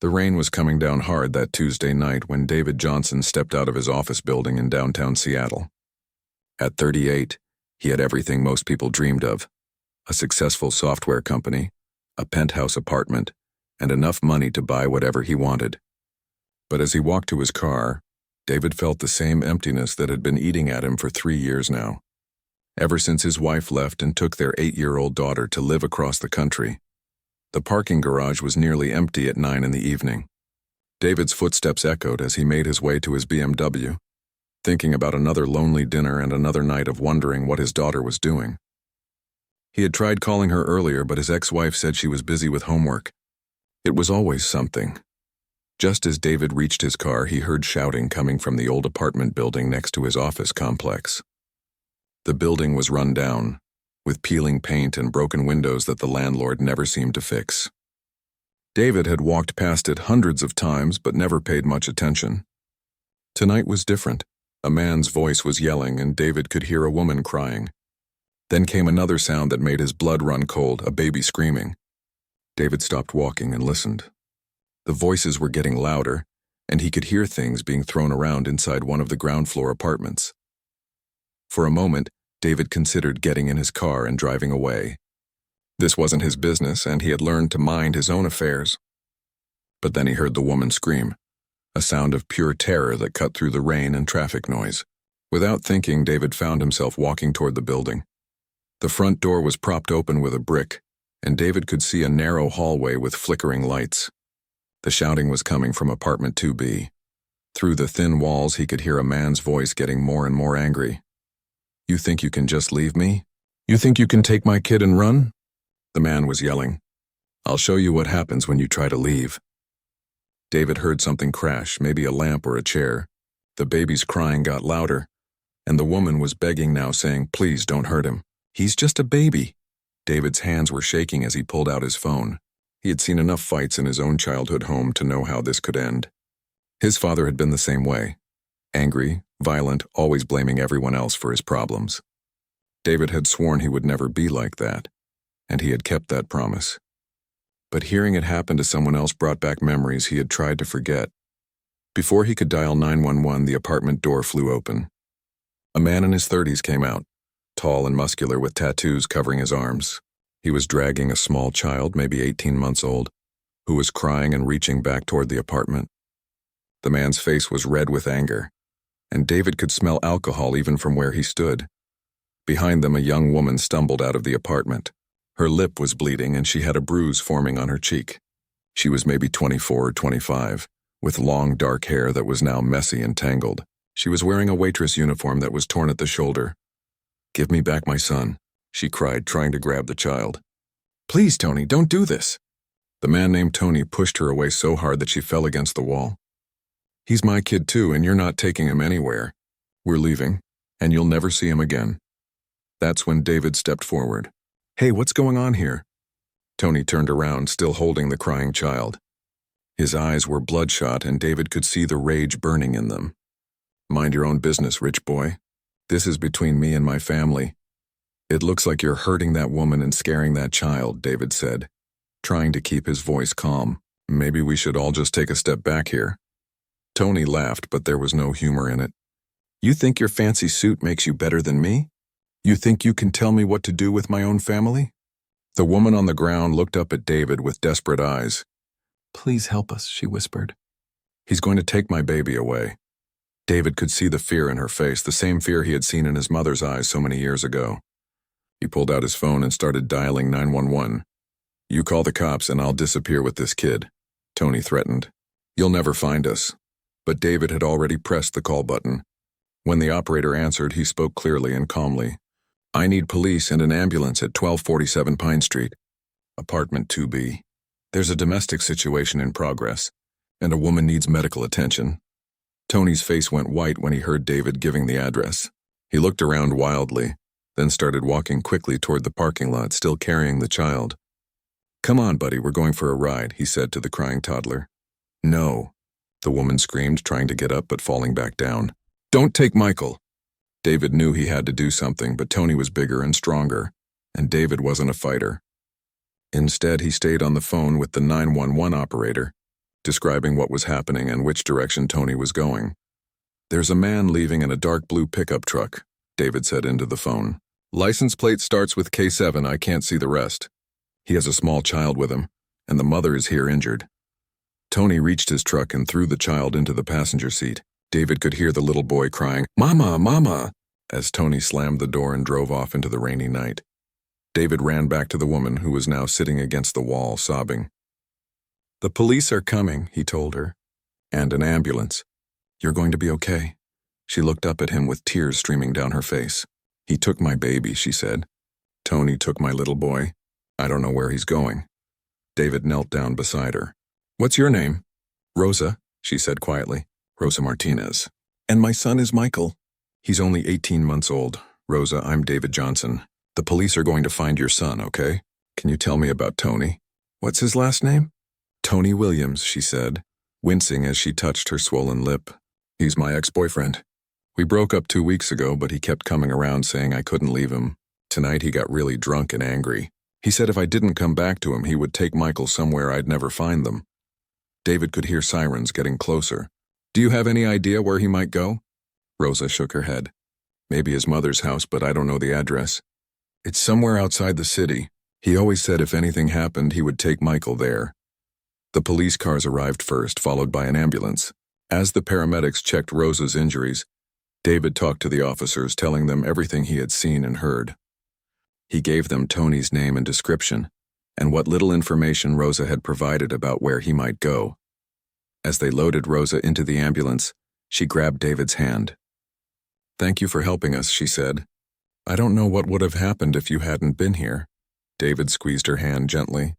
The rain was coming down hard that Tuesday night when David Johnson stepped out of his office building in downtown Seattle. At 38, he had everything most people dreamed of: a successful software company, a penthouse apartment, and enough money to buy whatever he wanted. But as he walked to his car, David felt the same emptiness that had been eating at him for 3 years now. Ever since his wife left and took their 8-year-old daughter to live across the country, the parking garage was nearly empty at 9 in the evening. David's footsteps echoed as he made his way to his BMW, thinking about another lonely dinner and another night of wondering what his daughter was doing. He had tried calling her earlier, but his ex-wife said she was busy with homework. It was always something. Just as David reached his car, he heard shouting coming from the old apartment building next to his office complex. The building was run down, with peeling paint and broken windows that the landlord never seemed to fix. David had walked past it hundreds of times but never paid much attention. Tonight was different. A man's voice was yelling and David could hear a woman crying. Then came another sound that made his blood run cold, a baby screaming. David stopped walking and listened. The voices were getting louder, and he could hear things being thrown around inside one of the ground-floor apartments. For a moment, David considered getting in his car and driving away. This wasn't his business, and he had learned to mind his own affairs. But then he heard the woman scream, a sound of pure terror that cut through the rain and traffic noise. Without thinking, David found himself walking toward the building. The front door was propped open with a brick, and David could see a narrow hallway with flickering lights. The shouting was coming from apartment 2B. Through the thin walls, he could hear a man's voice getting more and more angry. "You think you can just leave me? You think you can take my kid and run?" The man was yelling. "I'll show you what happens when you try to leave." David heard something crash, maybe a lamp or a chair. The baby's crying got louder, and the woman was begging now, saying, "Please don't hurt him. He's just a baby." David's hands were shaking as he pulled out his phone. He had seen enough fights in his own childhood home to know how this could end. His father had been the same way. Angry, violent, always blaming everyone else for his problems. David had sworn he would never be like that, and he had kept that promise. But hearing it happen to someone else brought back memories he had tried to forget. Before he could dial 911, the apartment door flew open. A man in his 30s came out, tall and muscular with tattoos covering his arms. He was dragging a small child, maybe 18 months old, who was crying and reaching back toward the apartment. The man's face was red with anger, and David could smell alcohol even from where he stood. Behind them, a young woman stumbled out of the apartment. Her lip was bleeding and she had a bruise forming on her cheek. She was maybe 24 or 25, with long dark hair that was now messy and tangled. She was wearing a waitress uniform that was torn at the shoulder. "Give me back my son," she cried, trying to grab the child. "Please, Tony, don't do this." The man named Tony pushed her away so hard that she fell against the wall. "He's my kid too, and you're not taking him anywhere. We're leaving, and you'll never see him again." That's when David stepped forward. "Hey, what's going on here?" Tony turned around, still holding the crying child. His eyes were bloodshot, and David could see the rage burning in them. "Mind your own business, rich boy. This is between me and my family." "It looks like you're hurting that woman and scaring that child," David said, trying to keep his voice calm. "Maybe we should all just take a step back here." Tony laughed, but there was no humor in it. "You think your fancy suit makes you better than me? You think you can tell me what to do with my own family?" The woman on the ground looked up at David with desperate eyes. "Please help us," she whispered. "He's going to take my baby away." David could see the fear in her face, the same fear he had seen in his mother's eyes so many years ago. He pulled out his phone and started dialing 911. "You call the cops and I'll disappear with this kid," Tony threatened. "You'll never find us." But David had already pressed the call button. When the operator answered, he spoke clearly and calmly. "I need police and an ambulance at 1247 Pine Street, apartment 2B. There's a domestic situation in progress, and a woman needs medical attention." Tony's face went white when he heard David giving the address. He looked around wildly, then started walking quickly toward the parking lot, still carrying the child. "Come on, buddy, we're going for a ride," he said to the crying toddler. "No," the woman screamed, trying to get up but falling back down. "Don't take Michael." David knew he had to do something, but Tony was bigger and stronger, and David wasn't a fighter. Instead, he stayed on the phone with the 911 operator. describing what was happening and which direction Tony was going. "There's a man leaving in a dark blue pickup truck," David said into the phone. "License plate starts with K7, I can't see the rest. He has a small child with him, and the mother is here injured." Tony reached his truck and threw the child into the passenger seat. David could hear the little boy crying, "Mama, Mama," as Tony slammed the door and drove off into the rainy night. David ran back to the woman who was now sitting against the wall, sobbing. "The police are coming," he told her. "And an ambulance. You're going to be okay." She looked up at him with tears streaming down her face. "He took my baby," she said. "Tony took my little boy. I don't know where he's going." David knelt down beside her. "What's your name?" "Rosa," she said quietly. "Rosa Martinez. And my son is Michael. He's only 18 months old. Rosa, I'm David Johnson. The police are going to find your son, okay? Can you tell me about Tony?" "What's his last name?" "Tony Williams," she said, wincing as she touched her swollen lip. "He's my ex-boyfriend. We broke up 2 weeks ago, but he kept coming around saying I couldn't leave him. Tonight he got really drunk and angry. He said if I didn't come back to him, he would take Michael somewhere I'd never find them." David could hear sirens getting closer. "Do you have any idea where he might go?" Rosa shook her head. "Maybe his mother's house, but I don't know the address. It's somewhere outside the city. He always said if anything happened, he would take Michael there." The police cars arrived first, followed by an ambulance. As the paramedics checked Rosa's injuries, David talked to the officers, telling them everything he had seen and heard. He gave them Tony's name and description, and what little information Rosa had provided about where he might go. As they loaded Rosa into the ambulance, she grabbed David's hand. "Thank you for helping us," she said. "I don't know what would have happened if you hadn't been here." David squeezed her hand gently.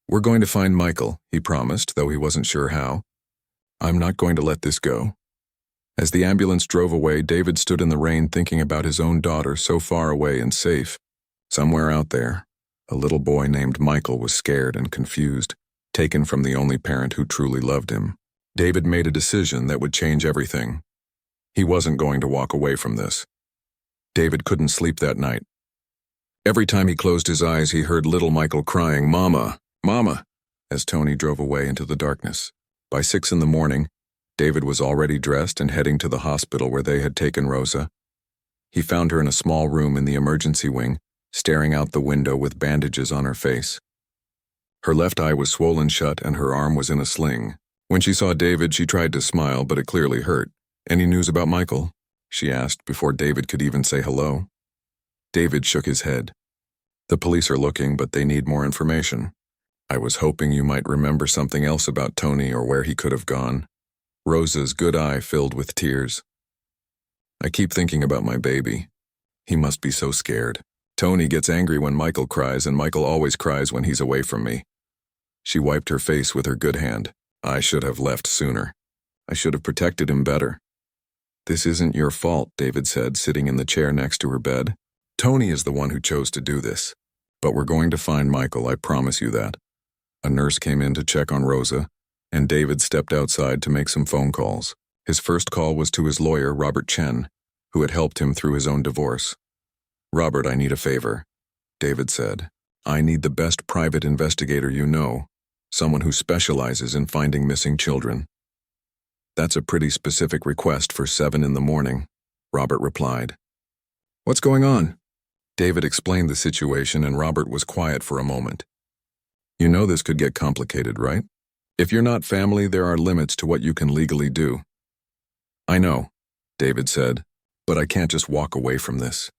"We're going to find Michael," he promised, though he wasn't sure how. "I'm not going to let this go." As the ambulance drove away, David stood in the rain thinking about his own daughter so far away and safe. Somewhere out there, a little boy named Michael was scared and confused, taken from the only parent who truly loved him. David made a decision that would change everything. He wasn't going to walk away from this. David couldn't sleep that night. Every time he closed his eyes, he heard little Michael crying, "Mama, Mama," as Tony drove away into the darkness. By 6 in the morning, David was already dressed and heading to the hospital where they had taken Rosa. He found her in a small room in the emergency wing, staring out the window with bandages on her face. Her left eye was swollen shut and her arm was in a sling. When she saw David, she tried to smile, but it clearly hurt. "Any news about Michael?" she asked before David could even say hello. David shook his head. "The police are looking, but they need more information. I was hoping you might remember something else about Tony or where he could have gone." Rosa's good eye filled with tears. "I keep thinking about my baby. He must be so scared. Tony gets angry when Michael cries, and Michael always cries when he's away from me." She wiped her face with her good hand. "I should have left sooner. I should have protected him better." "This isn't your fault," David said, sitting in the chair next to her bed. "Tony is the one who chose to do this. But we're going to find Michael, I promise you that." A nurse came in to check on Rosa, and David stepped outside to make some phone calls. His first call was to his lawyer, Robert Chen, who had helped him through his own divorce. "Robert, I need a favor," David said. "I need the best private investigator you know, someone who specializes in finding missing children." "That's a pretty specific request for 7 in the morning," Robert replied. "What's going on?" David explained the situation, and Robert was quiet for a moment. "You know this could get complicated, right? If you're not family, there are limits to what you can legally do." "I know," David said, "but I can't just walk away from this.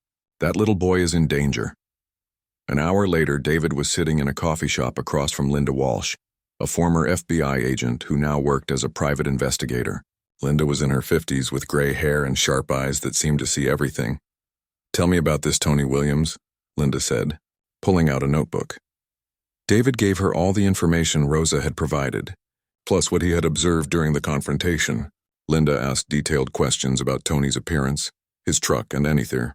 That little boy is in danger." An hour later, David was sitting in a coffee shop across from Linda Walsh, a former FBI agent who now worked as a private investigator. Linda was in her 50s with gray hair and sharp eyes that seemed to see everything. "Tell me about this Tony Williams," Linda said, pulling out a notebook. David gave her all the information Rosa had provided, plus what he had observed during the confrontation. Linda asked detailed questions about Tony's appearance, his truck, and anything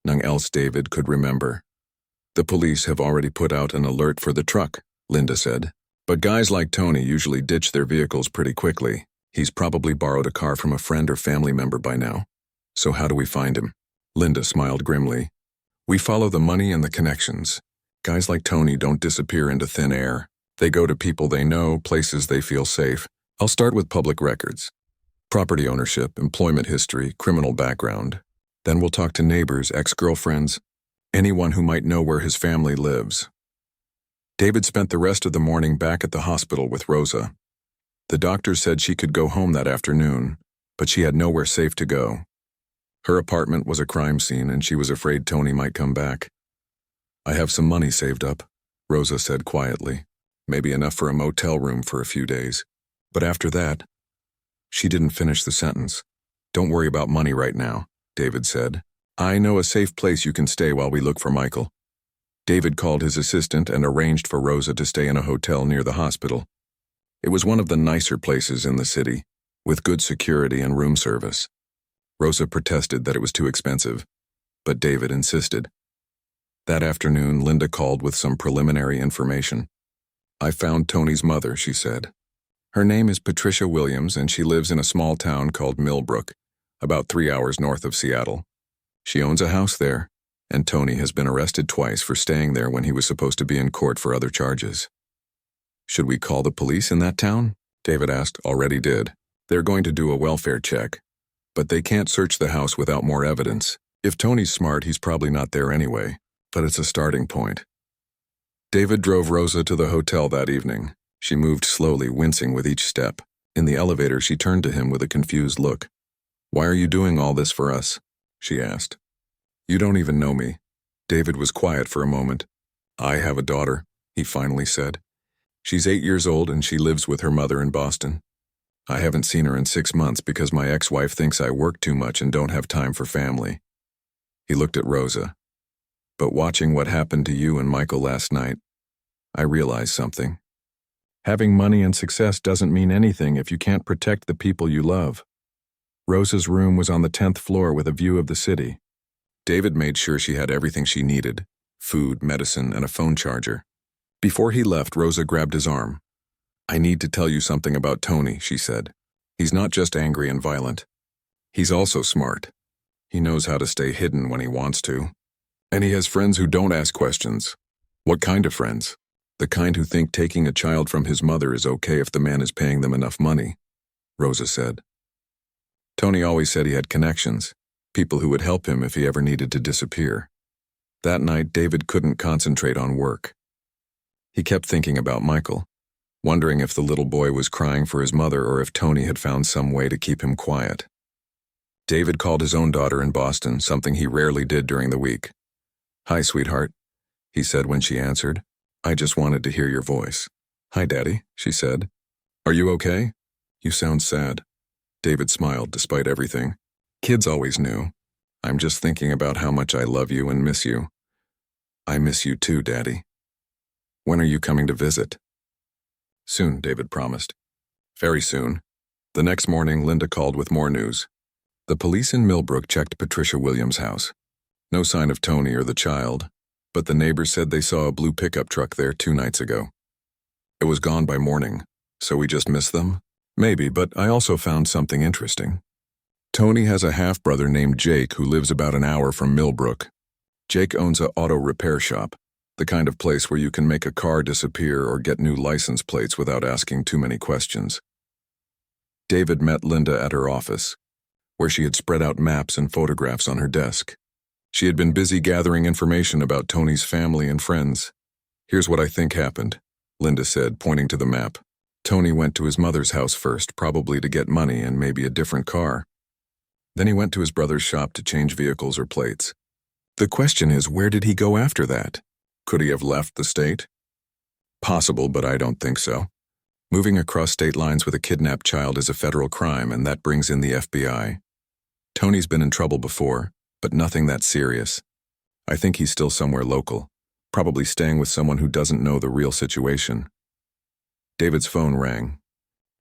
else David could remember. "The police have already put out an alert for the truck," Linda said. "But guys like Tony usually ditch their vehicles pretty quickly. He's probably borrowed a car from a friend or family member by now. So how do we find him?" Linda smiled grimly. "We follow the money and the connections. Guys like Tony don't disappear into thin air. They go to people they know, places they feel safe. I'll start with public records. Property ownership, employment history, criminal background. Then we'll talk to neighbors, ex-girlfriends, anyone who might know where his family lives. David spent the rest of the morning back at the hospital with Rosa. The doctor said she could go home that afternoon, but she had nowhere safe to go. Her apartment was a crime scene, and she was afraid Tony might come back. I have some money saved up, Rosa said quietly. Maybe enough for a motel room for a few days. But after that, she didn't finish the sentence. Don't worry about money right now, David said. I know a safe place you can stay while we look for Michael. David called his assistant and arranged for Rosa to stay in a hotel near the hospital. It was one of the nicer places in the city, with good security and room service. Rosa protested that it was too expensive, but David insisted. That afternoon, Linda called with some preliminary information. I found Tony's mother, she said. Her name is Patricia Williams, and she lives in a small town called Millbrook, about 3 hours north of Seattle. She owns a house there, and Tony has been arrested twice for staying there when he was supposed to be in court for other charges. Should we call the police in that town? David asked. Already did. They're going to do a welfare check, but they can't search the house without more evidence. If Tony's smart, he's probably not there anyway, but it's a starting point. David drove Rosa to the hotel that evening. She moved slowly, wincing with each step. In the elevator, she turned to him with a confused look. Why are you doing all this for us? She asked. You don't even know me. David was quiet for a moment. I have a daughter, he finally said. She's 8 years old and she lives with her mother in Boston. I haven't seen her in 6 months because my ex-wife thinks I work too much and don't have time for family. He looked at Rosa. But watching what happened to you and Michael last night, I realized something. Having money and success doesn't mean anything if you can't protect the people you love. Rosa's room was on the 10th floor with a view of the city. David made sure she had everything she needed, food, medicine, and a phone charger. Before he left, Rosa grabbed his arm. I need to tell you something about Tony, she said. He's not just angry and violent. He's also smart. He knows how to stay hidden when he wants to. And he has friends who don't ask questions. What kind of friends? The kind who think taking a child from his mother is okay if the man is paying them enough money, Rosa said. Tony always said he had connections, people who would help him if he ever needed to disappear. That night, David couldn't concentrate on work. He kept thinking about Michael, wondering if the little boy was crying for his mother or if Tony had found some way to keep him quiet. David called his own daughter in Boston, something he rarely did during the week. Hi, sweetheart, he said when she answered. I just wanted to hear your voice. Hi, Daddy, she said. Are you okay? You sound sad. David smiled despite everything. Kids always knew. I'm just thinking about how much I love you and miss you. I miss you too, Daddy. When are you coming to visit? Soon, David promised. Very soon. The next morning, Linda called with more news. The police in Millbrook checked Patricia Williams' house. No sign of Tony or the child, but the neighbors said they saw a blue pickup truck there 2 nights ago. It was gone by morning, so we just missed them? Maybe, but I also found something interesting. Tony has a half-brother named Jake who lives about an hour from Millbrook. Jake owns an auto repair shop, the kind of place where you can make a car disappear or get new license plates without asking too many questions. David met Linda at her office, where she had spread out maps and photographs on her desk. She had been busy gathering information about Tony's family and friends. Here's what I think happened, Linda said, pointing to the map. Tony went to his mother's house first, probably to get money and maybe a different car. Then he went to his brother's shop to change vehicles or plates. The question is, where did he go after that? Could he have left the state? Possible, but I don't think so. Moving across state lines with a kidnapped child is a federal crime, and that brings in the FBI. Tony's been in trouble before, but nothing that serious. I think he's still somewhere local, probably staying with someone who doesn't know the real situation. David's phone rang.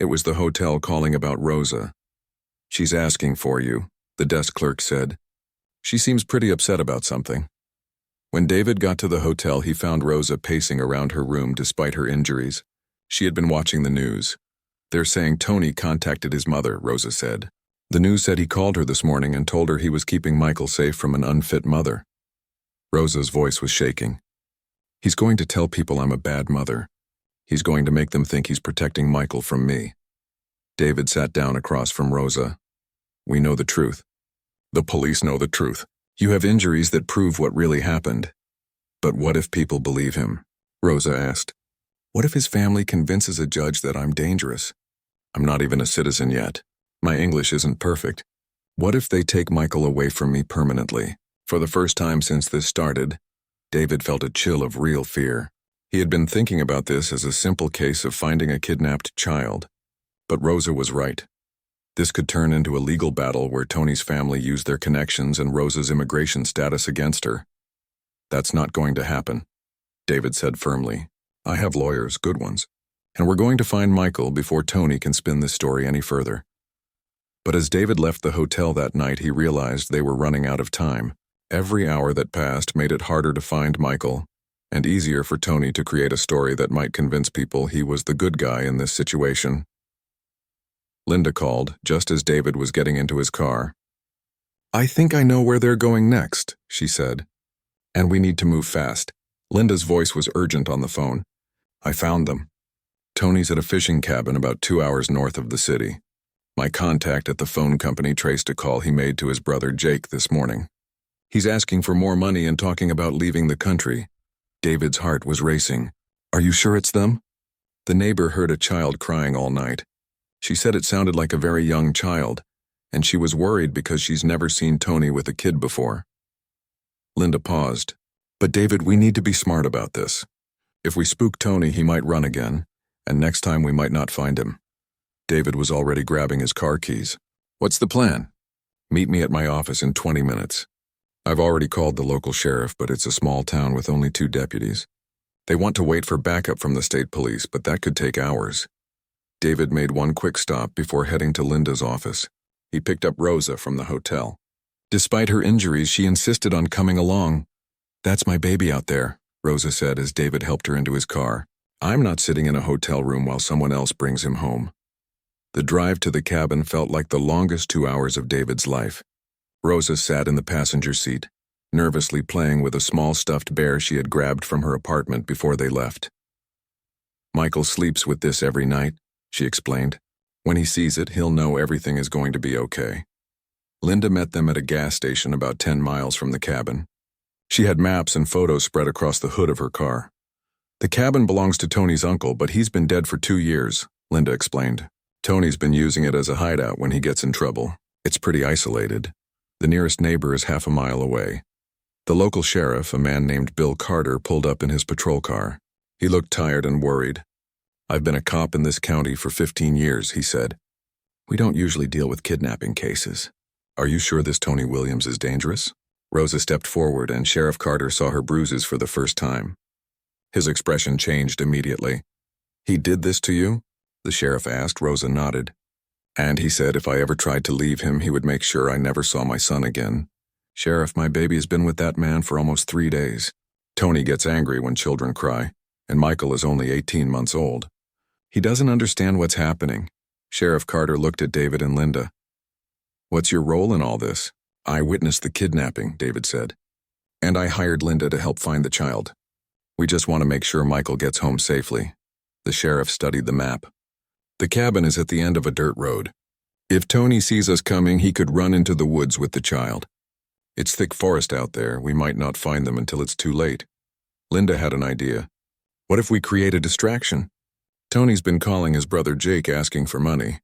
It was the hotel calling about Rosa. She's asking for you, the desk clerk said. She seems pretty upset about something. When David got to the hotel, he found Rosa pacing around her room despite her injuries. She had been watching the news. They're saying Tony contacted his mother, Rosa said. The news said he called her this morning and told her he was keeping Michael safe from an unfit mother. Rosa's voice was shaking. He's going to tell people I'm a bad mother. He's going to make them think he's protecting Michael from me. David sat down across from Rosa. We know the truth. The police know the truth. You have injuries that prove what really happened. But what if people believe him? Rosa asked. What if his family convinces a judge that I'm dangerous? I'm not even a citizen yet. My English isn't perfect. What if they take Michael away from me permanently? For the first time since this started, David felt a chill of real fear. He had been thinking about this as a simple case of finding a kidnapped child. But Rosa was right. This could turn into a legal battle where Tony's family used their connections and Rosa's immigration status against her. That's not going to happen, David said firmly. I have lawyers, good ones, and we're going to find Michael before Tony can spin this story any further. But as David left the hotel that night, he realized they were running out of time. Every hour that passed made it harder to find Michael, and easier for Tony to create a story that might convince people he was the good guy in this situation. Linda called just as David was getting into his car. I think I know where they're going next, she said. And we need to move fast. Linda's voice was urgent on the phone. I found them. Tony's at a fishing cabin about 2 hours north of the city. My contact at the phone company traced a call he made to his brother Jake this morning. He's asking for more money and talking about leaving the country. David's heart was racing. Are you sure it's them? The neighbor heard a child crying all night. She said it sounded like a very young child, and she was worried because she's never seen Tony with a kid before. Linda paused. But David, we need to be smart about this. If we spook Tony, he might run again, and next time we might not find him. David was already grabbing his car keys. What's the plan? Meet me at my office in 20 minutes. I've already called the local sheriff, but it's a small town with only 2 deputies. They want to wait for backup from the state police, but that could take hours. David made one quick stop before heading to Linda's office. He picked up Rosa from the hotel. Despite her injuries, she insisted on coming along. That's my baby out there, Rosa said as David helped her into his car. I'm not sitting in a hotel room while someone else brings him home. The drive to the cabin felt like the longest 2 hours of David's life. Rosa sat in the passenger seat, nervously playing with a small stuffed bear she had grabbed from her apartment before they left. Michael sleeps with this every night, she explained. When he sees it, he'll know everything is going to be okay. Linda met them at a gas station about 10 miles from the cabin. She had maps and photos spread across the hood of her car. The cabin belongs to Tony's uncle, but he's been dead for 2 years, Linda explained. Tony's been using it as a hideout when he gets in trouble. It's pretty isolated. The nearest neighbor is half a mile away. The local sheriff, a man named Bill Carter, pulled up in his patrol car. He looked tired and worried. I've been a cop in this county for 15 years, he said. We don't usually deal with kidnapping cases. Are you sure this Tony Williams is dangerous? Rosa stepped forward and Sheriff Carter saw her bruises for the first time. His expression changed immediately. He did this to you? The sheriff asked. Rosa nodded. And he said if I ever tried to leave him, he would make sure I never saw my son again. Sheriff, my baby has been with that man for almost 3 days. Tony gets angry when children cry, and Michael is only 18 months old. He doesn't understand what's happening. Sheriff Carter looked at David and Linda. What's your role in all this? I witnessed the kidnapping, David said. And I hired Linda to help find the child. We just want to make sure Michael gets home safely. The sheriff studied the map. The cabin is at the end of a dirt road. If Tony sees us coming, he could run into the woods with the child. It's thick forest out there. We might not find them until it's too late. Linda had an idea. What if we create a distraction? Tony's been calling his brother Jake asking for money.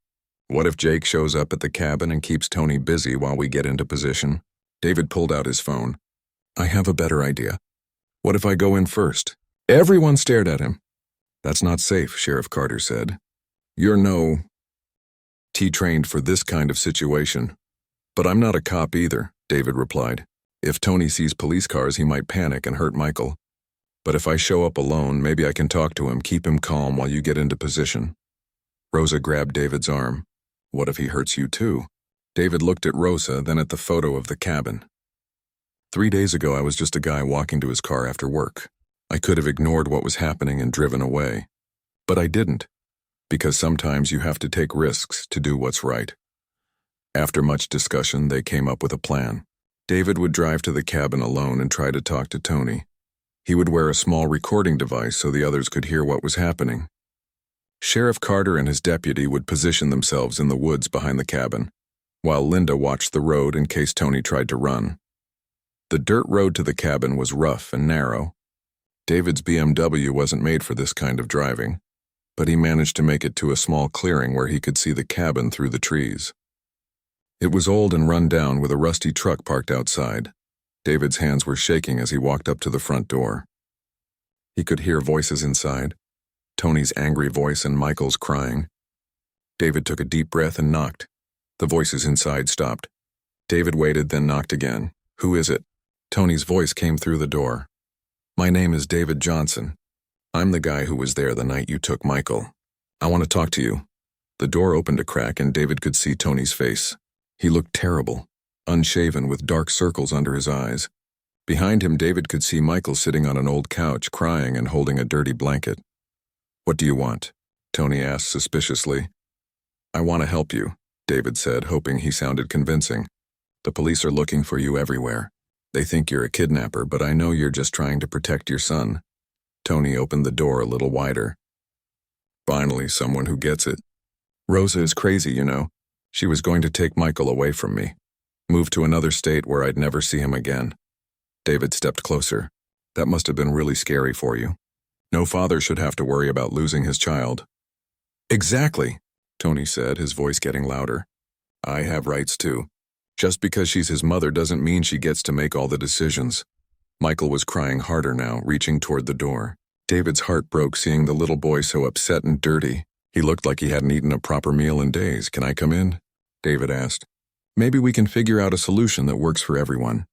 What if Jake shows up at the cabin and keeps Tony busy while we get into position? David pulled out his phone. I have a better idea. What if I go in first? Everyone stared at him. That's not safe, Sheriff Carter said. You're no T-trained for this kind of situation. But I'm not a cop either, David replied. If Tony sees police cars, he might panic and hurt Michael. But if I show up alone, maybe I can talk to him, keep him calm while you get into position. Rosa grabbed David's arm. What if he hurts you too? David looked at Rosa, then at the photo of the cabin. 3 days ago, I was just a guy walking to his car after work. I could have ignored what was happening and driven away. But I didn't, because sometimes you have to take risks to do what's right. After much discussion, they came up with a plan. David would drive to the cabin alone and try to talk to Tony. He would wear a small recording device so the others could hear what was happening. Sheriff Carter and his deputy would position themselves in the woods behind the cabin, while Linda watched the road in case Tony tried to run. The dirt road to the cabin was rough and narrow. David's BMW wasn't made for this kind of driving, but he managed to make it to a small clearing where he could see the cabin through the trees. It was old and run down with a rusty truck parked outside. David's hands were shaking as he walked up to the front door. He could hear voices inside, Tony's angry voice and Michael's crying. David took a deep breath and knocked. The voices inside stopped. David waited, then knocked again. "Who is it?" Tony's voice came through the door. "My name is David Johnson. I'm the guy who was there the night you took Michael. I want to talk to you." The door opened a crack and David could see Tony's face. He looked terrible, unshaven with dark circles under his eyes. Behind him, David could see Michael sitting on an old couch, crying and holding a dirty blanket. "What do you want?" Tony asked suspiciously. "I want to help you," David said, hoping he sounded convincing. "The police are looking for you everywhere. They think you're a kidnapper, but I know you're just trying to protect your son." Tony opened the door a little wider. "Finally, someone who gets it. Rosa is crazy, you know. She was going to take Michael away from me, move to another state where I'd never see him again." David stepped closer. "That must have been really scary for you. No father should have to worry about losing his child." "Exactly," Tony said, his voice getting louder. "I have rights too. Just because she's his mother doesn't mean she gets to make all the decisions." Michael was crying harder now, reaching toward the door. David's heart broke seeing the little boy so upset and dirty. He looked like he hadn't eaten a proper meal in days. "Can I come in?" David asked. "Maybe we can figure out a solution that works for everyone."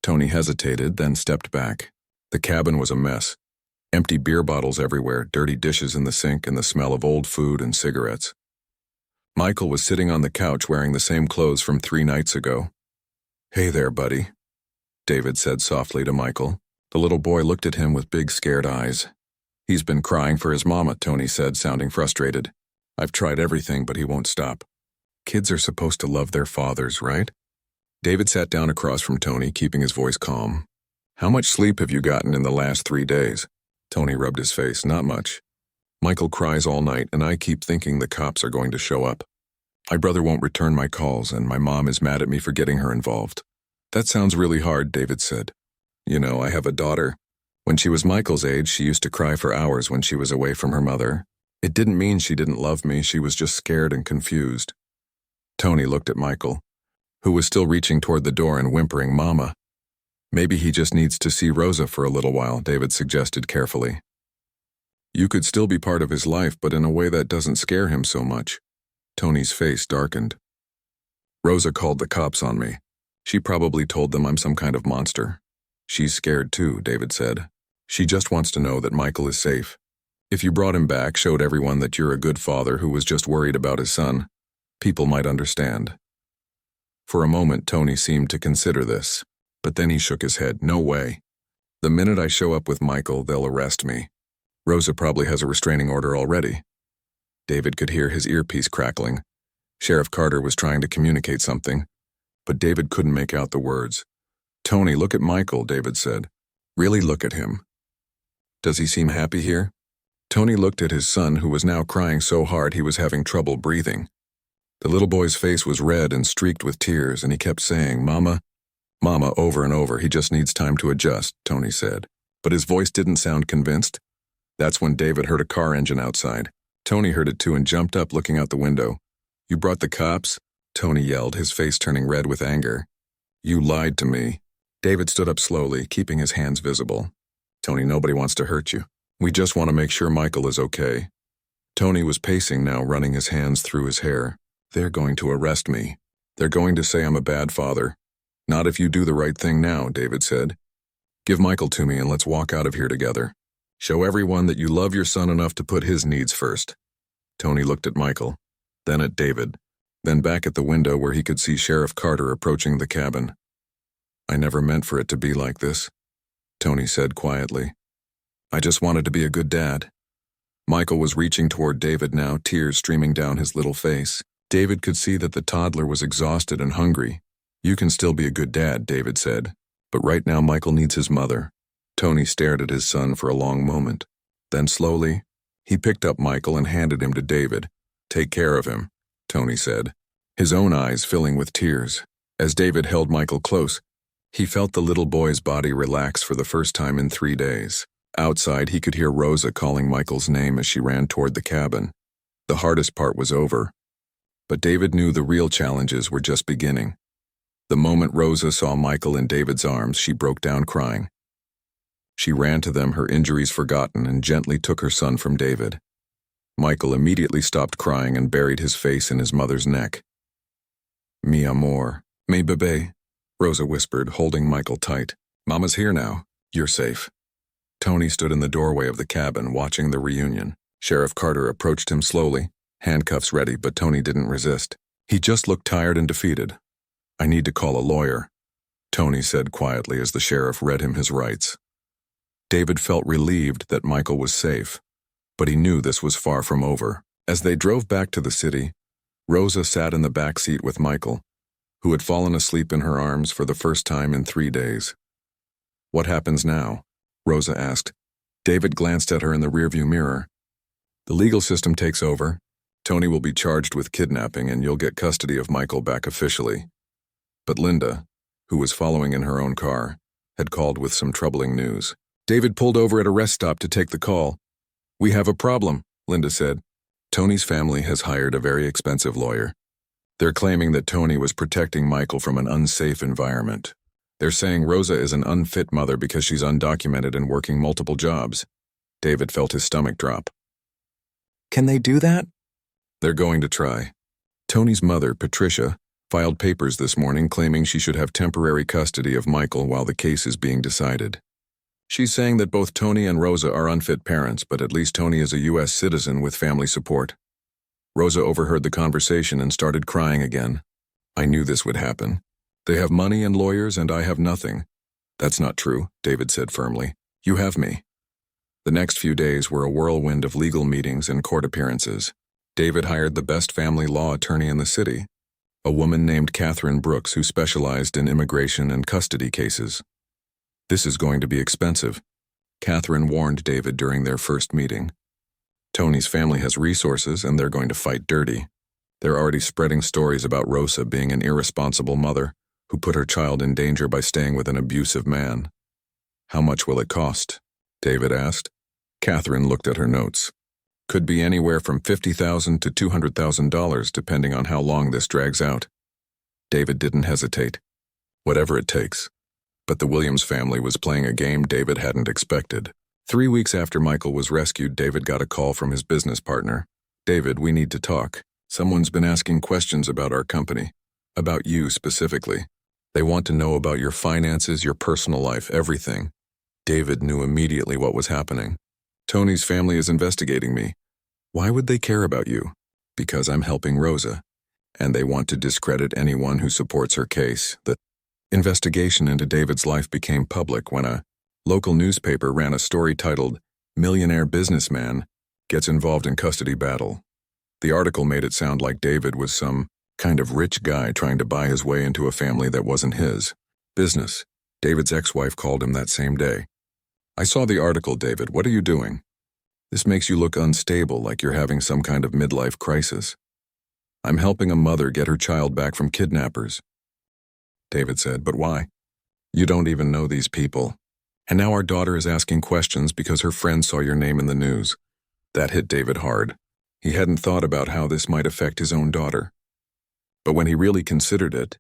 Tony hesitated, then stepped back. The cabin was a mess. Empty beer bottles everywhere, dirty dishes in the sink, and the smell of old food and cigarettes. Michael was sitting on the couch wearing the same clothes from 3 nights ago. "Hey there, buddy," David said softly to Michael. The little boy looked at him with big, scared eyes. "He's been crying for his mama," Tony said, sounding frustrated. "I've tried everything, but he won't stop." "Kids are supposed to love their fathers, right?" David sat down across from Tony, keeping his voice calm. "How much sleep have you gotten in the last 3 days?" Tony rubbed his face. "Not much. Michael cries all night, and I keep thinking the cops are going to show up. My brother won't return my calls, and my mom is mad at me for getting her involved." "That sounds really hard," David said. "You know, I have a daughter. When she was Michael's age, she used to cry for hours when she was away from her mother. It didn't mean she didn't love me, she was just scared and confused." Tony looked at Michael, who was still reaching toward the door and whimpering, "Mama." "Maybe he just needs to see Rosa for a little while," David suggested carefully. "You could still be part of his life, but in a way that doesn't scare him so much." Tony's face darkened. "Rosa called the cops on me. She probably told them I'm some kind of monster." "She's scared too," David said. "She just wants to know that Michael is safe. If you brought him back, showed everyone that you're a good father who was just worried about his son, people might understand." For a moment, Tony seemed to consider this, but then he shook his head. "No way. The minute I show up with Michael, they'll arrest me. Rosa probably has a restraining order already." David could hear his earpiece crackling. Sheriff Carter was trying to communicate something, but David couldn't make out the words. "Tony, look at Michael," David said. "Really look at him. Does he seem happy here?" Tony looked at his son, who was now crying so hard he was having trouble breathing. The little boy's face was red and streaked with tears, and he kept saying, "Mama, Mama," over and over. "He just needs time to adjust," Tony said. But his voice didn't sound convinced. That's when David heard a car engine outside. Tony heard it too and jumped up, looking out the window. "You brought the cops?" Tony yelled, his face turning red with anger. "You lied to me." David stood up slowly, keeping his hands visible. "Tony, nobody wants to hurt you. We just want to make sure Michael is okay." Tony was pacing now, running his hands through his hair. "They're going to arrest me. They're going to say I'm a bad father." "Not if you do the right thing now," David said. "Give Michael to me and let's walk out of here together. Show everyone that you love your son enough to put his needs first." Tony looked at Michael, then at David, then back at the window where he could see Sheriff Carter approaching the cabin. "I never meant for it to be like this," Tony said quietly. "I just wanted to be a good dad." Michael was reaching toward David now, tears streaming down his little face. David could see that the toddler was exhausted and hungry. "You can still be a good dad," David said, "but right now Michael needs his mother." Tony stared at his son for a long moment. Then slowly, he picked up Michael and handed him to David. "Take care of him," Tony said, his own eyes filling with tears. As David held Michael close, he felt the little boy's body relax for the first time in 3 days. Outside, he could hear Rosa calling Michael's name as she ran toward the cabin. The hardest part was over, but David knew the real challenges were just beginning. The moment Rosa saw Michael in David's arms, she broke down crying. She ran to them, her injuries forgotten, and gently took her son from David. Michael immediately stopped crying and buried his face in his mother's neck. "Mi amor, mi bébé," Rosa whispered, holding Michael tight. "Mama's here now. You're safe." Tony stood in the doorway of the cabin, watching the reunion. Sheriff Carter approached him slowly, handcuffs ready, but Tony didn't resist. He just looked tired and defeated. "I need to call a lawyer," Tony said quietly as the sheriff read him his rights. David felt relieved that Michael was safe, but he knew this was far from over. As they drove back to the city, Rosa sat in the back seat with Michael, who had fallen asleep in her arms for the first time in 3 days. "What happens now?" Rosa asked. David glanced at her in the rearview mirror. "The legal system takes over. Tony will be charged with kidnapping and you'll get custody of Michael back officially." But Linda, who was following in her own car, had called with some troubling news. David pulled over at a rest stop to take the call. "We have a problem," Linda said. "Tony's family has hired a very expensive lawyer. They're claiming that Tony was protecting Michael from an unsafe environment. They're saying Rosa is an unfit mother because she's undocumented and working multiple jobs." David felt his stomach drop. "Can they do that?" "They're going to try." Tony's mother, Patricia, filed papers this morning claiming she should have temporary custody of Michael while the case is being decided. She's saying that both Tony and Rosa are unfit parents, but at least Tony is a U.S. citizen with family support. Rosa overheard the conversation and started crying again. "I knew this would happen. They have money and lawyers and I have nothing." "That's not true," David said firmly. "You have me." The next few days were a whirlwind of legal meetings and court appearances. David hired the best family law attorney in the city, a woman named Catherine Brooks who specialized in immigration and custody cases. "This is going to be expensive," Catherine warned David during their first meeting. "Tony's family has resources and they're going to fight dirty. They're already spreading stories about Rosa being an irresponsible mother who put her child in danger by staying with an abusive man." "How much will it cost?" David asked. Catherine looked at her notes. "Could be anywhere from $50,000 to $200,000 depending on how long this drags out." David didn't hesitate. "Whatever it takes." But the Williams family was playing a game David hadn't expected. 3 weeks after Michael was rescued, David got a call from his business partner. "David, we need to talk. Someone's been asking questions about our company. About you specifically. They want to know about your finances, your personal life, everything." David knew immediately what was happening. "Tony's family is investigating me." "Why would they care about you?" "Because I'm helping Rosa, and they want to discredit anyone who supports her case." The investigation into David's life became public when a local newspaper ran a story titled, "Millionaire Businessman Gets Involved in Custody Battle." The article made it sound like David was some kind of rich guy trying to buy his way into a family that wasn't his. "Business," David's ex-wife called him that same day. "I saw the article, David. What are you doing? This makes you look unstable, like you're having some kind of midlife crisis." "I'm helping a mother get her child back from kidnappers," David said. "But why?" "You don't even know these people. And now our daughter is asking questions because her friend saw your name in the news." That hit David hard. He hadn't thought about how this might affect his own daughter. But when he really considered it,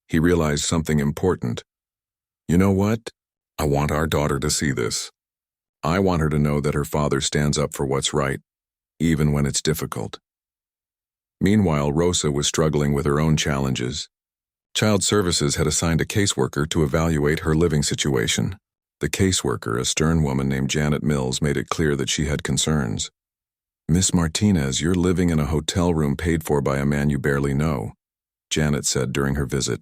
he realized something important. "You know what? I want our daughter to see this. I want her to know that her father stands up for what's right, even when it's difficult." Meanwhile, Rosa was struggling with her own challenges. Child Services had assigned a caseworker to evaluate her living situation. The caseworker, a stern woman named Janet Mills, made it clear that she had concerns. "Miss Martinez, you're living in a hotel room paid for by a man you barely know," Janet said during her visit.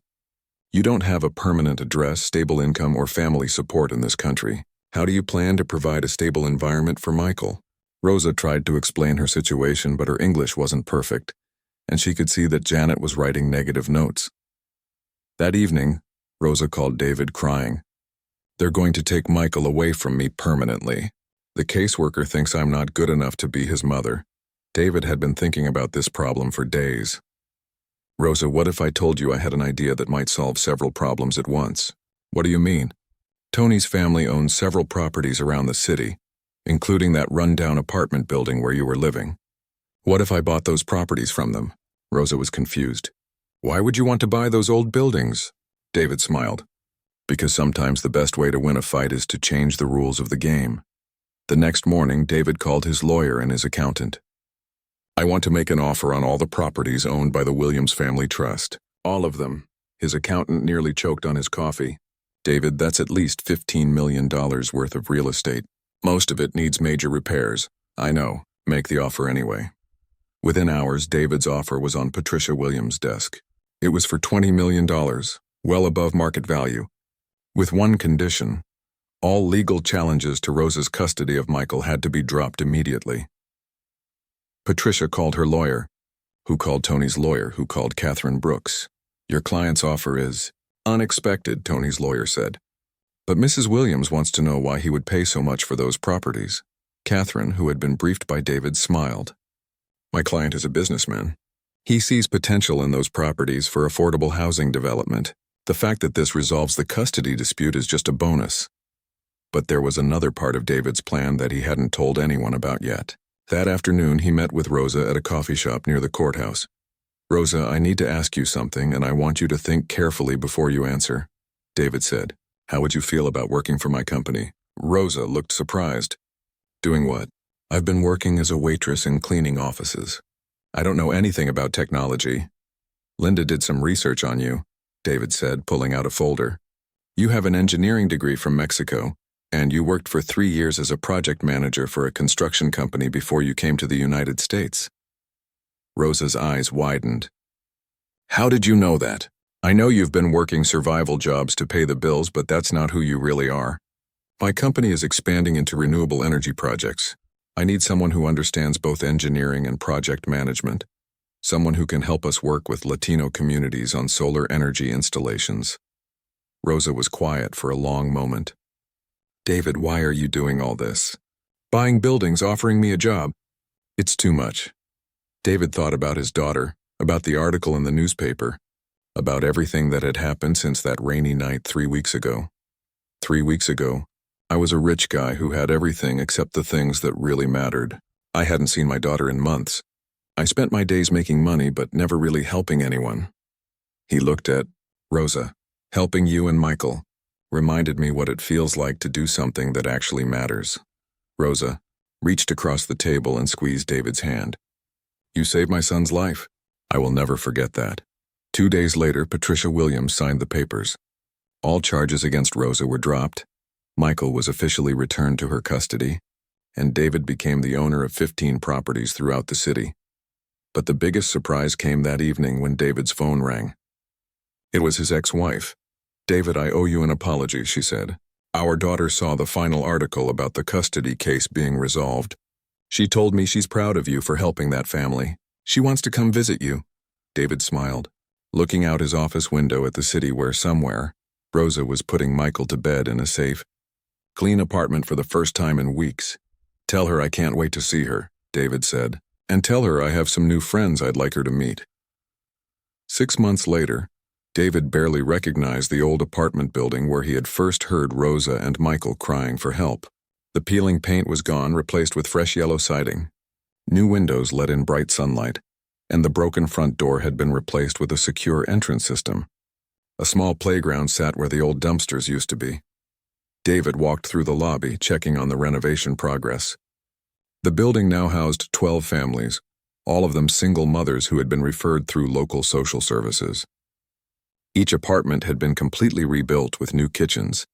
"You don't have a permanent address, stable income, or family support in this country. How do you plan to provide a stable environment for Michael?" Rosa tried to explain her situation, but her English wasn't perfect, and she could see that Janet was writing negative notes. That evening, Rosa called David crying. They're going to take Michael away from me permanently. The caseworker thinks I'm not good enough to be his mother. David had been thinking about this problem for days. Rosa, what if I told you I had an idea that might solve several problems at once? What do you mean? Tony's family owns several properties around the city, including that run-down apartment building where you were living. What if I bought those properties from them? Rosa was confused. Why would you want to buy those old buildings? David smiled. Because sometimes the best way to win a fight is to change the rules of the game. The next morning, David called his lawyer and his accountant. I want to make an offer on all the properties owned by the Williams Family Trust. All of them. His accountant nearly choked on his coffee. David, that's at least $15 million worth of real estate. Most of it needs major repairs. I know. Make the offer anyway. Within hours, David's offer was on Patricia Williams' desk. It was for $20 million, well above market value. With one condition. All legal challenges to Rosa's custody of Michael had to be dropped immediately. Patricia called her lawyer, who called Tony's lawyer, who called Catherine Brooks. Your client's offer is unexpected, Tony's lawyer said. But Mrs. Williams wants to know why he would pay so much for those properties. Catherine, who had been briefed by David, smiled. My client is a businessman. He sees potential in those properties for affordable housing development. The fact that this resolves the custody dispute is just a bonus. But there was another part of David's plan that he hadn't told anyone about yet. That afternoon, he met with Rosa at a coffee shop near the courthouse. Rosa, I need to ask you something, and I want you to think carefully before you answer, David said. How would you feel about working for my company? Rosa looked surprised. Doing what? I've been working as a waitress in cleaning offices. I don't know anything about technology. Linda did some research on you, David said, pulling out a folder. You have an engineering degree from Mexico, and you worked for 3 years as a project manager for a construction company before you came to the United States. Rosa's eyes widened. How did you know that? I know you've been working survival jobs to pay the bills, but that's not who you really are. My company is expanding into renewable energy projects. I need someone who understands both engineering and project management. Someone who can help us work with Latino communities on solar energy installations. Rosa was quiet for a long moment. David, why are you doing all this? Buying buildings, offering me a job. It's too much. David thought about his daughter, about the article in the newspaper, about everything that had happened since that rainy night 3 weeks ago. 3 weeks ago, I was a rich guy who had everything except the things that really mattered. I hadn't seen my daughter in months. I spent my days making money but never really helping anyone. He looked at Rosa. Helping you and Michael reminded me what it feels like to do something that actually matters. Rosa reached across the table and squeezed David's hand. You saved my son's life. I will never forget that. 2 days later, Patricia Williams signed the papers. All charges against Rosa were dropped. Michael was officially returned to her custody, and David became the owner of 15 properties throughout the city. But the biggest surprise came that evening when David's phone rang. It was his ex-wife. David, I owe you an apology, she said. Our daughter saw the final article about the custody case being resolved. She told me she's proud of you for helping that family. She wants to come visit you. David smiled, looking out his office window at the city where somewhere, Rosa was putting Michael to bed in a safe, clean apartment for the first time in weeks. Tell her I can't wait to see her, David said, and tell her I have some new friends I'd like her to meet. 6 months later, David barely recognized the old apartment building where he had first heard Rosa and Michael crying for help. The peeling paint was gone, replaced with fresh yellow siding. New windows let in bright sunlight, and the broken front door had been replaced with a secure entrance system. A small playground sat where the old dumpsters used to be. David walked through the lobby, checking on the renovation progress. The building now housed 12 families, all of them single mothers who had been referred through local social services. Each apartment had been completely rebuilt with new kitchens,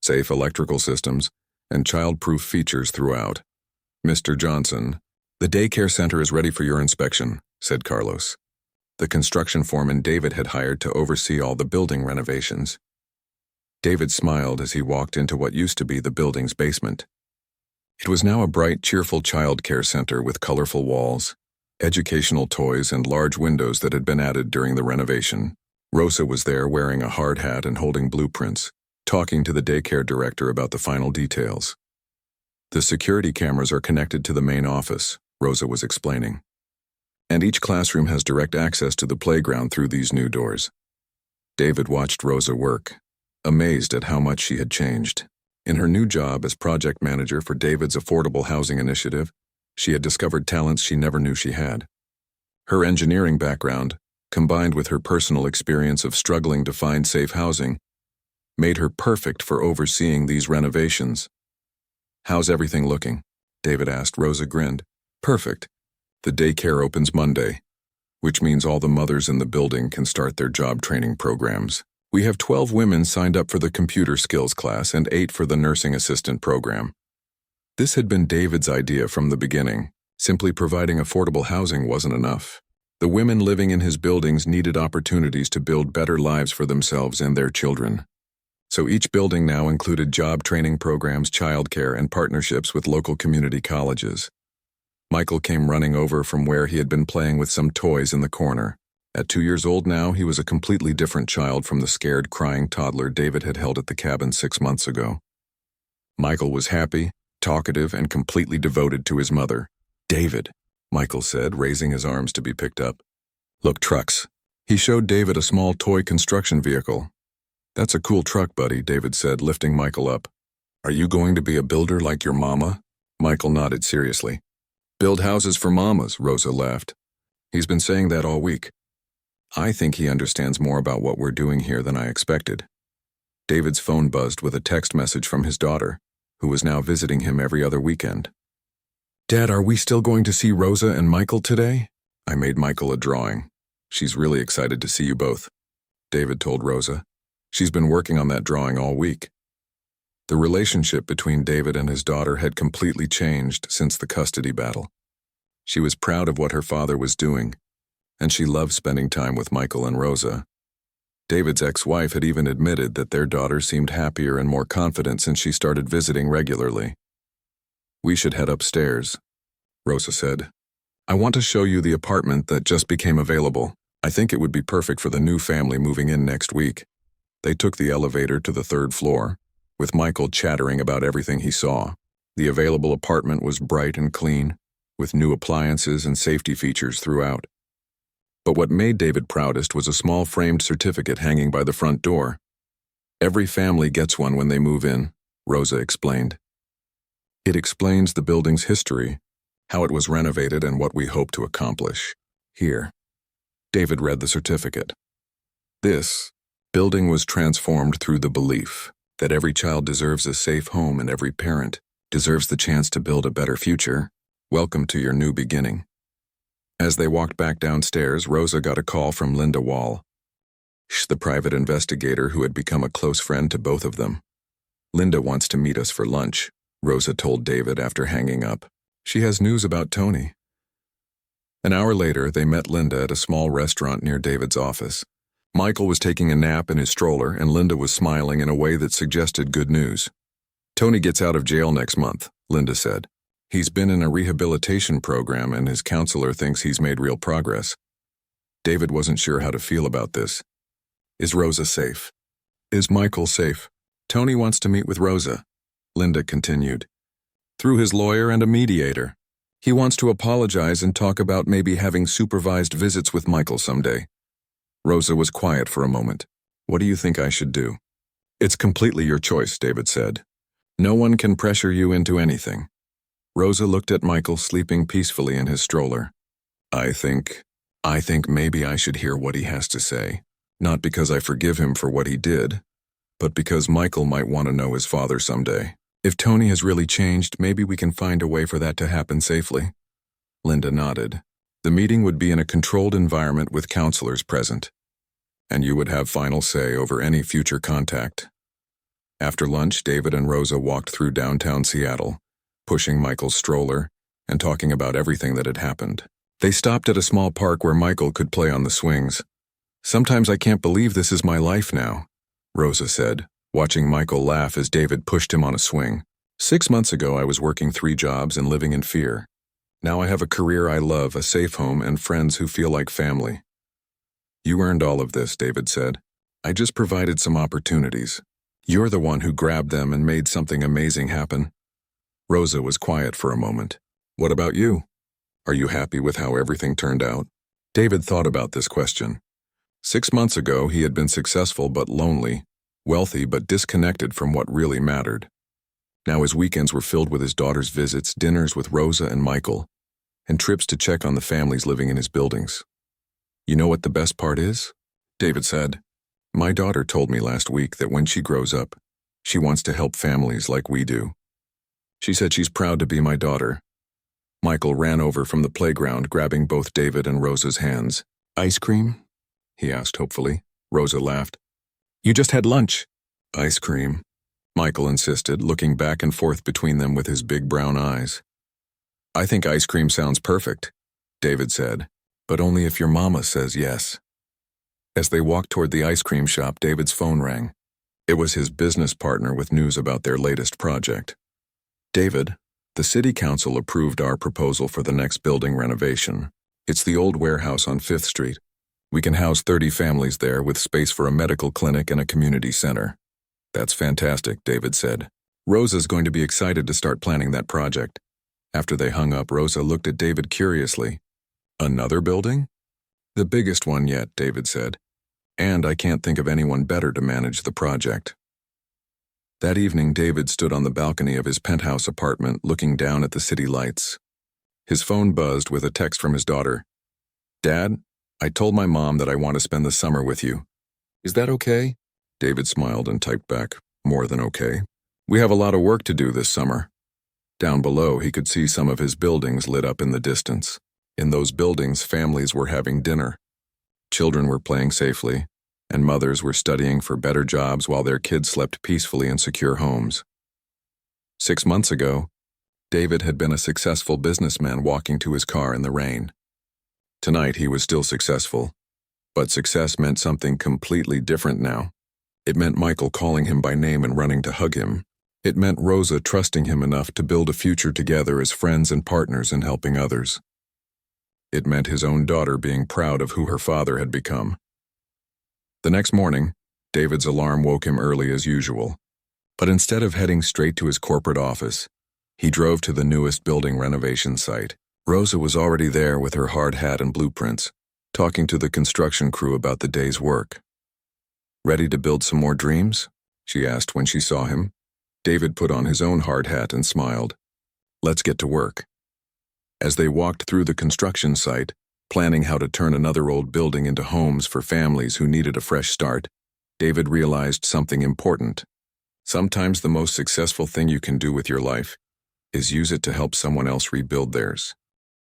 safe electrical systems, and child-proof features throughout. Mr. Johnson, the daycare center is ready for your inspection, said Carlos, the construction foreman David had hired to oversee all the building renovations. David smiled as he walked into what used to be the building's basement. It was now a bright, cheerful child care center with colorful walls, educational toys, and large windows that had been added during the renovation. Rosa was there wearing a hard hat and holding blueprints. talking to the daycare director about the final details. The security cameras are connected to the main office, Rosa was explaining. And each classroom has direct access to the playground through these new doors. David watched Rosa work, amazed at how much she had changed. In her new job as project manager for David's affordable housing initiative, she had discovered talents she never knew she had. Her engineering background, combined with her personal experience of struggling to find safe housing, made her perfect for overseeing these renovations. "How's everything looking?" David asked. Rosa grinned. "Perfect. The daycare opens Monday, which means all the mothers in the building can start their job training programs. We have 12 women signed up for the computer skills class and 8 for the nursing assistant program." This had been David's idea from the beginning. Simply providing affordable housing wasn't enough. The women living in his buildings needed opportunities to build better lives for themselves and their children. So each building now included job training programs, childcare, and partnerships with local community colleges. Michael came running over from where he had been playing with some toys in the corner. At 2 years old now, he was a completely different child from the scared, crying toddler David had held at the cabin 6 months ago. Michael was happy, talkative, and completely devoted to his mother. "David," Michael said, raising his arms to be picked up. "Look, trucks." He showed David a small toy construction vehicle. "That's a cool truck, buddy," David said, lifting Michael up. "Are you going to be a builder like your mama?" Michael nodded seriously. "Build houses for mamas," Rosa laughed. "He's been saying that all week. I think he understands more about what we're doing here than I expected." David's phone buzzed with a text message from his daughter, who was now visiting him every other weekend. "Dad, are we still going to see Rosa and Michael today?" "I made Michael a drawing. She's really excited to see you both," David told Rosa. "She's been working on that drawing all week." The relationship between David and his daughter had completely changed since the custody battle. She was proud of what her father was doing, and she loved spending time with Michael and Rosa. David's ex-wife had even admitted that their daughter seemed happier and more confident since she started visiting regularly. "We should head upstairs," Rosa said. "I want to show you the apartment that just became available. I think it would be perfect for the new family moving in next week." They took the elevator to the 3rd floor, with Michael chattering about everything he saw. The available apartment was bright and clean, with new appliances and safety features throughout. But what made David proudest was a small framed certificate hanging by the front door. "Every family gets one when they move in," Rosa explained. "It explains the building's history, how it was renovated, and what we hope to accomplish. Here." David read the certificate. "This building was transformed through the belief that every child deserves a safe home and every parent deserves the chance to build a better future. Welcome to your new beginning." As they walked back downstairs, Rosa got a call from Linda Wall, the private investigator who had become a close friend to both of them. "Linda wants to meet us for lunch," Rosa told David after hanging up. "She has news about Tony." An hour later, they met Linda at a small restaurant near David's office. Michael was taking a nap in his stroller, and Linda was smiling in a way that suggested good news. "Tony gets out of jail next month," Linda said. "He's been in a rehabilitation program, and his counselor thinks he's made real progress." David wasn't sure how to feel about this. Is Rosa safe? Is Michael safe? Tony wants to meet with Rosa, Linda continued. Through his lawyer and a mediator. He wants to apologize and talk about maybe having supervised visits with Michael someday. Rosa was quiet for a moment. "What do you think I should do?" "It's completely your choice," David said. "No one can pressure you into anything." Rosa looked at Michael sleeping peacefully in his stroller. I think maybe I should hear what he has to say. Not because I forgive him for what he did, but because Michael might want to know his father someday. If Tony has really changed, maybe we can find a way for that to happen safely." Linda nodded. The meeting would be in a controlled environment with counselors present, and you would have final say over any future contact. After lunch, David and Rosa walked through downtown Seattle, pushing Michael's stroller and talking about everything that had happened. They stopped at a small park where Michael could play on the swings. "Sometimes I can't believe this is my life now," Rosa said, watching Michael laugh as David pushed him on a swing. 6 months ago, I was working 3 jobs and living in fear. Now I have a career I love, a safe home, and friends who feel like family." "You earned all of this," David said. "I just provided some opportunities. You're the one who grabbed them and made something amazing happen. Rosa was quiet for a moment. What about you? Are you happy with how everything turned out? David thought about this question. 6 months ago, he had been successful but lonely, wealthy but disconnected from what really mattered. Now his weekends were filled with his daughter's visits, dinners with Rosa and Michael, and trips to check on the families living in his buildings. You know what the best part is? David said. My daughter told me last week that when she grows up, she wants to help families like we do. She said she's proud to be my daughter. Michael ran over from the playground, grabbing both David and Rosa's hands. Ice cream? He asked hopefully. Rosa laughed. You just had lunch. Ice cream, Michael insisted, looking back and forth between them with his big brown eyes. I think ice cream sounds perfect, David said, but only if your mama says yes. As they walked toward the ice cream shop, David's phone rang. It was his business partner with news about their latest project. David, the city council approved our proposal for the next building renovation. It's the old warehouse on 5th Street. We can house 30 families there with space for a medical clinic and a community center. That's fantastic, David said. Rosa's going to be excited to start planning that project. After they hung up, Rosa looked at David curiously. Another building? The biggest one yet, David said. And I can't think of anyone better to manage the project. That evening, David stood on the balcony of his penthouse apartment looking down at the city lights. His phone buzzed with a text from his daughter. Dad, I told my mom that I want to spend the summer with you. Is that okay? David smiled and typed back, more than okay. We have a lot of work to do this summer. Down below, he could see some of his buildings lit up in the distance. In those buildings, families were having dinner. Children were playing safely, and mothers were studying for better jobs while their kids slept peacefully in secure homes. 6 months ago, David had been a successful businessman walking to his car in the rain. Tonight he was still successful, but success meant something completely different now. It meant Michael calling him by name and running to hug him. It meant Rosa trusting him enough to build a future together as friends and partners in helping others. It meant his own daughter being proud of who her father had become. The next morning, David's alarm woke him early as usual. But instead of heading straight to his corporate office, he drove to the newest building renovation site. Rosa was already there with her hard hat and blueprints, talking to the construction crew about the day's work. Ready to build some more dreams? She asked when she saw him. David put on his own hard hat and smiled. Let's get to work. As they walked through the construction site, planning how to turn another old building into homes for families who needed a fresh start, David realized something important. Sometimes the most successful thing you can do with your life is use it to help someone else rebuild theirs.